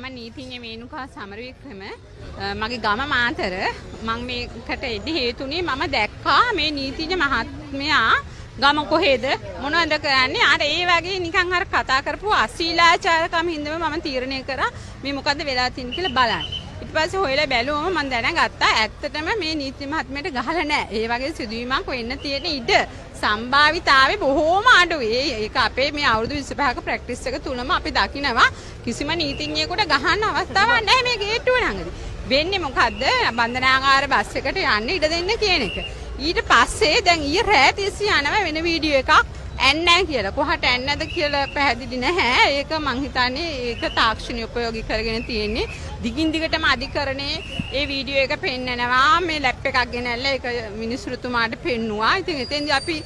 මම නීතිඥ මේනුකා සමරවික්‍රම මගේ ගම මාතර මම මේකට එන්න හේතුනේ මම දැක්කා මේ නීතිඥ මහත්මයා ගම කොහෙද මොනවද කරන්නේ අර ඒ වගේ නිකන් අර කතා කරපුව අශීලාචාරකම් හින්දම මම තීරණය කරා මේ මොකද්ද වෙලා තියෙන්නේ කියලා බලන්න. ඊට පස්සේ හොයලා බැලුවම මම දැනගත්තා ඇත්තටම මේ නීති මහත්මයාට ගහලා නැහැ. ඒ වගේ සිදුවීමක් වෙන්න තියෙන ඉඩ සම්භාවිතාවේ බොහෝම අඩුයි. ඒක අපේ මේ අවුරුදු 25ක ප්‍රැක්ටිස් එක තුලම අපි දකිනවා කිසිම නීතිඥයෙකුට ගහන්න අවස්ථාවක් නැහැ මේ ගේට්ටුව ළඟදී. වෙන්නේ මොකද්ද? බන්ධනාගාර බස් එකට යන්න ඉඩ දෙන්න කියන එක. ඊට පස්සේ දැන් ඊ රෑ තිස්සේ යනවා වෙන වීඩියෝ එකක් ඇන්නේ කියලා. කොහට ඇන්නද කියලා පැහැදිලි නැහැ. ඒක මං හිතන්නේ ඒක තාක්ෂණික උපයෝගී කරගෙන තියෙන්නේ. දිගින් දිගටම අධිකරණේ ඒ වීඩියෝ එක පෙන්නනවා. මේ ලැප් එකක් ගෙනල්ලා ඒක මිනිස්සුතුමාට පෙන්නුවා. ඉතින් එතෙන්දී අපි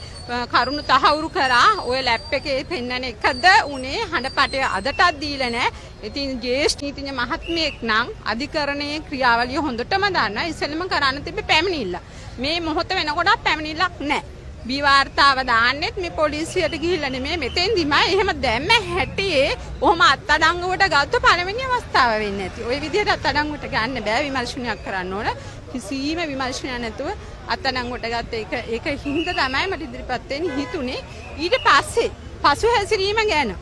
කරුණු තහවුරු කරා. ඔය ලැප් එකේ පෙන්නන එකද උනේ හඬපටය අදටත් දීලා නැහැ. ඉතින් ජ්‍යෙෂ්ඨ නීතිඥ මහත්මියෙක් නම් අධිකරණයේ ක්‍රියාවලිය හොඳටම දන්නා. ඉස්සෙල්ලම කරන්න තිබ්බේ පැමිණිල්ල. මේ මොහොත වෙනකොටත් පැමිණිල්ලක් නැහැ. බී වාර්තාව දාන්නෙත් මේ පොලිසියට ගිහිල්ලා නෙමෙයි මෙතෙන්දිමයි එහෙම දැම්ම හැටියේ කොහොම අත්අඩංගුවට ගත්ත පළවෙනි අවස්ථාව වෙන්නේ නැති. ওই විදිහට අත්අඩංගුවට ගන්න බෑ විමර්ශනයක් කරන්න ඕන. කිසිම විමර්ශනයක් නැතුව අත්අඩංගුවට ගත්ත ඒක හින්දා තමයි මට ඉදිරිපත් වෙන්න හිතුනේ. ඊට පස්සේ පසු හැසිරීම ගැන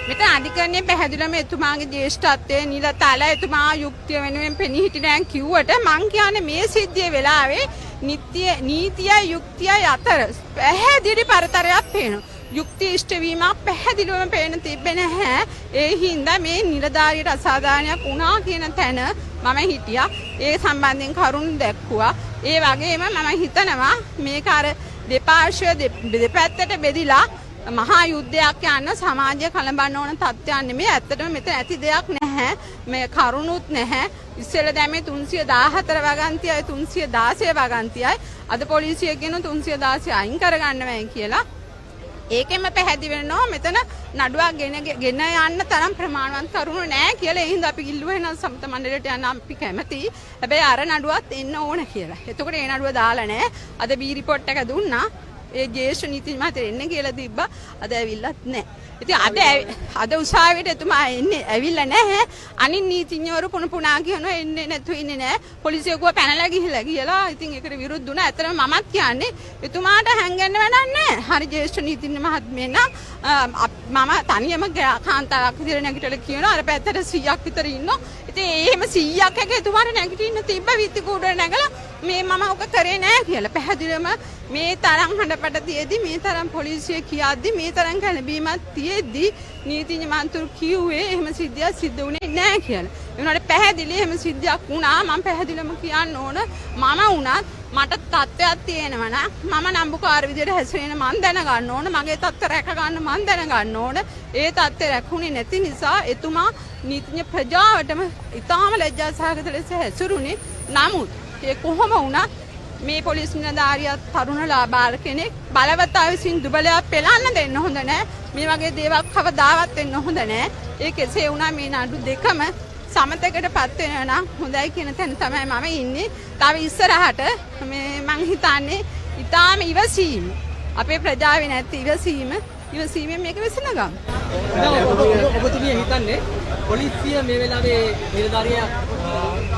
මෙතන අධිකරණයේ පැහැදිලිවම එතුමාගේ ජ්‍යෙෂ්ඨත්වයේ නිලතල එතුමා යුක්තිය වෙනුවෙන් පෙනී හිටිනෑන් කිව්වට මං කියන්නේ මේ සිද්ධිය වෙලාවේ නීතියයි යුක්තියයි අතර පැහැදිලි පරතරයක් පේනවා. යුක්ති ඉෂ්ට වීමක් පැහැදිලිවම පේන තිබෙන්නේ නැහැ. ඒ හින්දා මේ නිලධාරියට අසාධාරණයක් වුණා කියන තැන මම හිටියා. ඒ සම්බන්ධයෙන් කරුණු දැක්කුවා. ඒ වගේම මම හිතනවා මේක අර දෙපාර්ශ්ව දෙපැත්තට බෙදිලා මහා යුද්ධයක් යන සමාජය කලබන්න ඕන තත්ත්වයක් නෙමෙයි. ඇත්තටම මෙතන ඇති දෙයක් නැහැ. මේ කරුණුත් නැහැ. ඉස්සෙල්ලා දැමේ 314 වගන්තියයි 316 වගන්තියයි අද පොලිසිය කියන 316 අයින් කරගන්නවයි කියලා. ඒකෙම පැහැදිලි වෙනවා මෙතන නඩුවක් ගෙන යන්න තරම් ප්‍රමාණවත් කරුණු නැහැ කියලා. ඒ හින්දා අපි කිල්ලුවා එහෙනම් සමත මණ්ඩලයට යන්න අපි කැමතියි. හැබැයි අර නඩුවත් එන්න ඕන කියලා. එතකොට ඒ නඩුව දාලා නැහැ. අද බී රිපෝට් එක දුන්නා. ඒ ජ්‍යෙෂ්ඨ නීතිඥ මහත්තයා එන්න කියලා තිබ්බා. අද ඇවිල්ලත් නැහැ. ඉතින් අද උසාවියට එතුමා එන්නේ ඇවිල්ලා නැහැ. අනිත් නීතිඥවරු පුනා කියනවා එන්නේ නැතු ඉන්නේ නැහැ. පොලිසිය ගුව පැනලා ගිහිල්ලා කියලා. ඉතින් ඒකට විරුද්ධ වුණා. ඇත්තටම මමත් කියන්නේ එතුමාට හැංගෙන්න වැඩක් නැහැ. හරි ජ්‍යෙෂ්ඨ නීතිඥ මහත්මිය නම් මම තනියම කාන්තාවක් විදිහට නැගිටලා කියනවා අර පැත්තට 100ක් විතර ඉන්නවා. ඉතින් එහෙම 100ක් එක එතුමාට නැගිටින්න තිබ්බ විත්ති කූඩුවේ නැගලා මේ මම ඔක කරේ නැහැ කියලා. පැහැදිලිවම මේ තරම් හඬපට තියේදී මේ තරම් පොලිසිය කියද්දි මේ තරම් කලබීමක් තියේදී නීතිඥ මන්තුරු කිව්වේ එහෙම සිද්ධියක් සිද්ධ වුණේ නැහැ කියලා. ඒ වුණාට පැහැදිලි එහෙම සිද්ධියක් වුණා. මම පැහැදිලිවම කියන්න ඕන මම වුණත් මට තත්ත්වයක් තියෙනවා නම් මම නම්බුකාර විදියට හැසිරෙන මන් දැනගන්න ඕන. මගේ තත්ත්ව රැක ගන්න මන් දැනගන්න ඕන. ඒ තත්ත්වය රැකුනේ නැති නිසා එතුමා නීතිඥ ප්‍රජාවටම ඉතාම ලැජ්ජාසහගත ලෙස හැසිරුණේ. නමුත් ඒ කොහොම වුණත් මේ පොලිස් නිලධාරියා තරුණ ලාභාර කෙනෙක් බලවතා විසින් දුබලයක් පෙළන්න දෙන්න හොඳ නැහැ. මේ වගේ දේවල් කවදාවත් වෙන්න හොඳ නැහැ. ඒ කෙසේ වුණා මේ නඩු දෙකම සමතකටපත් වෙනවා නම් හොඳයි කියන තැන තමයි මම ඉන්නේ. තව ඉස්සරහට මේ මං හිතන්නේ ඊටාම ඉවසීම අපේ ප්‍රජාවේ නැති ඉවසීමෙන් මේක විසඳගමු. ඔබතුමිය හිතන්නේ පොලිසිය මේ වෙලාවේ නිලධාරියා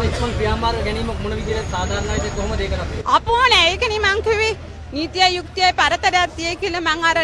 ඉක්මන් ක්‍රියාමාර්ග ගැනීම මොන විදිහට සාධාරණයිද කොහොමද ඒක කරන්නේ? අපෝ නෑ ඒකනේ මං කිව්වේ නීතියයි යුක්තියයි පරතරයක් තියේ කියලා මං අර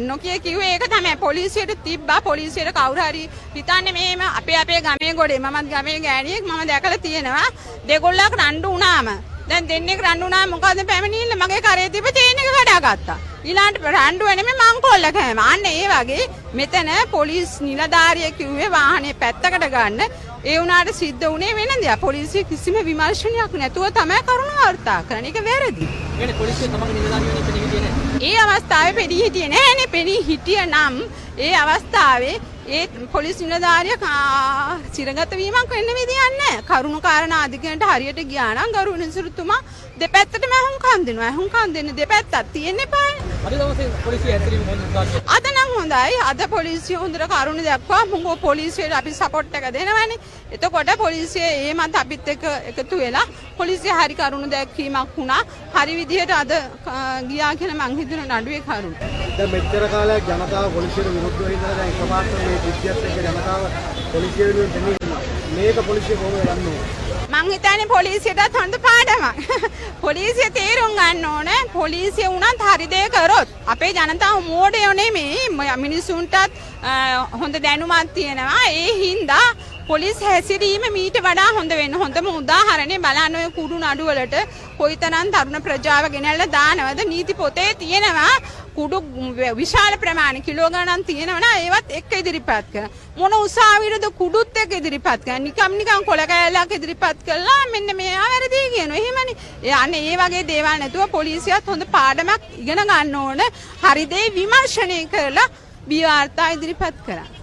නොකිය කිව්වේ ඒක තමයි. පොලිසියට තිබ්බා. පොලිසියට කවුරු හරි හිතන්නේ මේම අපේ ගමේ ගොඩේ මමත් ගමේ ගෑණියෙක් මම දැකලා තියෙනවා. දෙගොල්ලක් රණ්ඩු වුණාම දැන් දෙන්නෙක් රණ්ඩු වුණාම මොකද පැමිණිල්ල මගේ කරේ තිබ්බ චේන් එක කඩාගත්තා. ඊළාට රණ්ඩුව නෙමෙයි මං කොල්ල කෑම. අන්න ඒ වගේ මෙතන පොලිස් නිලධාරියෙක් කිව්වේ වාහනේ පැත්තකට ගන්න. ඒ වුණාට සිද්ධ වුණේ වෙන දෙයක්. පොලිසිය කිසිම විමර්ශනයක් නැතුව තමයි කරුණ වාර්තා කරන්නේ. ඒක වැරදි. يعني පොලිසිය තමන්ගේ නිලධාරියෝ පෙනී හිටියේ නැහැ. ඒ අවස්ථාවේ පෙනී හිටියේ නැහැනේ. පෙනී හිටිය නම් ඒ අවස්ථාවේ ඒ පොලිස් නිලධාරියා සිරගත වීමක් වෙන්න විදියක් නැහැ. කරුණු කාරණා අධිකරණයට හරියට ගියා නම් ගරු විනිසුරුතුමා දෙපැත්තටම අහුම්කම් දෙනවා. අහුම්කම් දෙන්න දෙපැත්තක් තියෙන්න එපා. අද දවසේ පොලිසිය ඇතරීම හොඳයි. අද නම් හොඳයි. අද පොලිසිය හොඳට කරුණු දැක්වා. මොකෝ පොලිසියට අපි සපෝට් එක දෙනවනේ. එතකොට පොලිසිය ඒ මත අපිත් එක්ක එකතු වෙලා පොලිසිය හරි කරුණු දැක්වීමක් වුණා. හරි විදිහට අද ගියා කියලා මං හිතන නඩුවේ කරුණු. දැන් මෙච්චර කාලයක් ජනතාව පොලිසියට විරුද්ධව ඉඳලා දැන් එකපාරට මේ විද්‍යාවත් එක්ක ජනතාව පොලිසිය වෙනුවෙන් දෙන්නේ මේක පොලිසිය කොහොමද ගන්න ඕනේ? මං හිතන්නේ පොලිසියටත් හොඳ පාඩමක්. පොලිසිය තේරුම් ගන්න ඕනේ පොලිසිය උනත් හරි දේ කරොත් අපේ ජනතාව මෝඩයෝ නෙමෙයි මිනිසුන්ටත් හොඳ දැනුමක් තියෙනවා. ඒ හින්දා පොලිස් හැසිරීම මීට වඩා හොඳ වෙන්න. හොඳම උදාහරණය බලන්න ඔය කුඩු නඩු වලට කොයිතරම් තරුණ ප්‍රජාව ගෙනල්ලා දානවද? නීති පොතේ තියෙනවා කුඩු විශාල ප්‍රමාණ කිලෝ ගණන් තියෙනවා ඒවත් එක්ක ඉදිරිපත් කරන. මොන උසාවියටද කුඩුත් එක්ක ඉදිරිපත් කරන? නිකම් කොළ කෑල්ලක් ඉදිරිපත් කළා මෙන්න මේවා වැරදි කියනවා. එහෙමනේ. අනේ ඒ වගේ දේවල් නැතුව පොලිසියත් හොඳ පාඩමක් ඉගෙන ගන්න ඕන. හරි දේ විමර්ශනය කරලා බිය වාර්තා ඉදිරිපත් කරන්න.